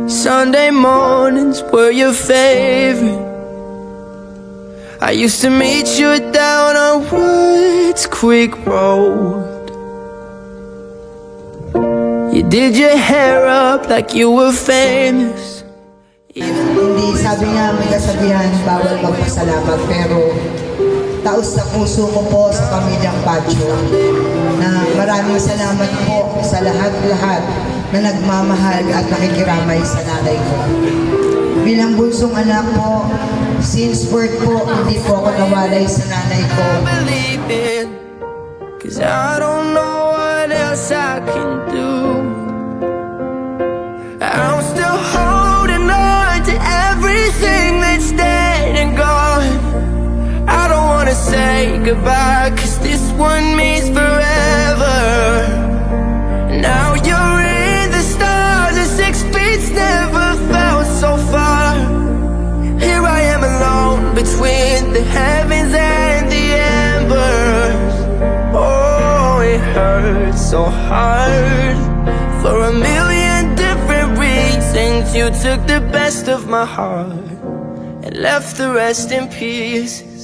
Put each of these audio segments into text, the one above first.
Sunday mornings were your favorite. I used to meet you down on Woods Creek Road. You did your hair up like you were famous. Hindi, sabi nga may kasabihan, bawal magpasalamat, pero taos sa puso ko po sa pamilyang Pacho na maraming salamat po sa lahat-lahat na nagmamahal at nakikiramay sa nanay ko. Bilang bunsong anak po, since birth po, hindi po ako nawalay sa nanay ko. Cause I don't know what else I can do. I'm still holding on to everything that's dead and gone. I don't wanna say goodbye, cause this one means forever. Now you're in the stars, and 6 feet never felt so far. Here I am alone between the heavens and the embers. Oh, it hurts so hard. For a million different reasons, you took the best of my heart and left the rest in pieces.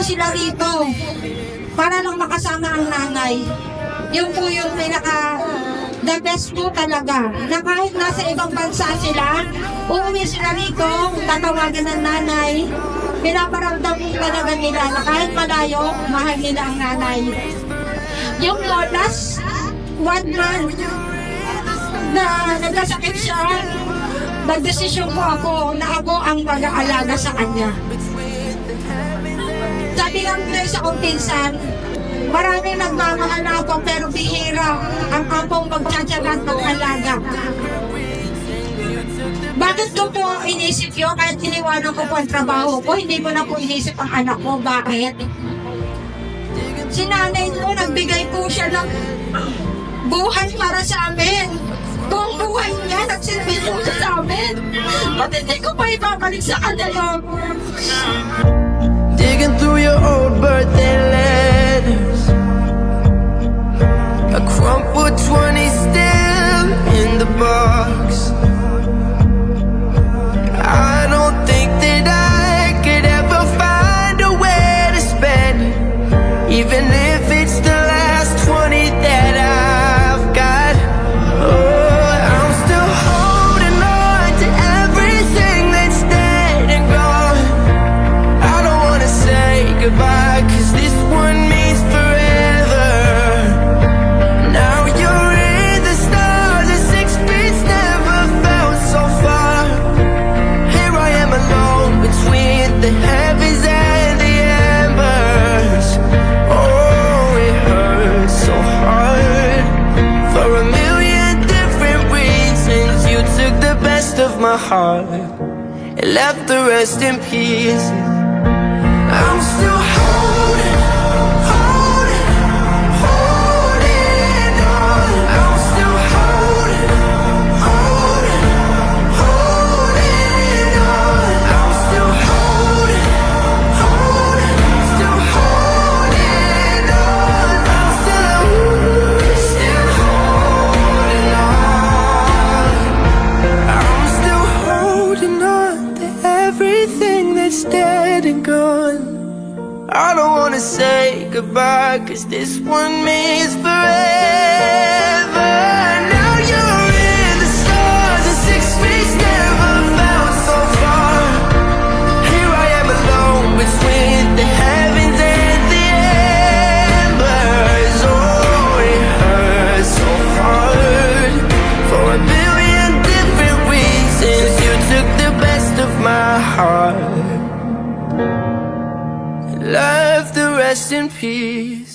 Sila rito para lang makasama ang nanay. Yun po yung the best po talaga, na kahit nasa ibang bansa sila, uuwi sila rito, tatawagan ng nanay, pinaparamdam po talaga nila na kahit malayo, mahal nila ang nanay. Yung last 1 month na nagkasakit siya, nagdesisyon po ako na ako ang mag-aalaga sa kanya. Sabi lang tayo sa kumpisan, maraming nagmamahal na ako pero bihira ang akong magtsatsagan ng alaga. Bakit ko po inisip yun? Kahit iniwanan ko po ang trabaho ko, hindi mo na po inisip ang anak ko. Bakit? Si nanay ko, nagbigay po siya ng buhay para sa amin. Kung buhay niya, nagsilbi po siya sa amin. Ba't hindi ko pa ibabalik sa kanila? Digging through your old birthday letters, a crumpled 20 still in the box. I don't think that I could ever find a way to spend it, even if it's the last 20 that I've got. Oh, I'm still holding on to everything that's dead and gone. I don't wanna say goodbye, cause this one means forever. Now you're in the stars, and 6 feet never felt so far. Here I am alone between the heavens and the embers. Oh, it hurts so hard. For a million different reasons, you took the best of my heart and left the rest in pieces. I'm still holding on. I'm still holding on. I'm still holding on. Still holding on. I'm still holding on. I'm still holding on to everything that's dead and gone. I don't wanna say goodbye, cause this one means forever. Now you're in the stars, and 6 feet never felt so far. Here I am alone between the heavens and the embers. Oh, it hurts so hard. For a million different reasons, you took the best of my heart, left the rest in peace.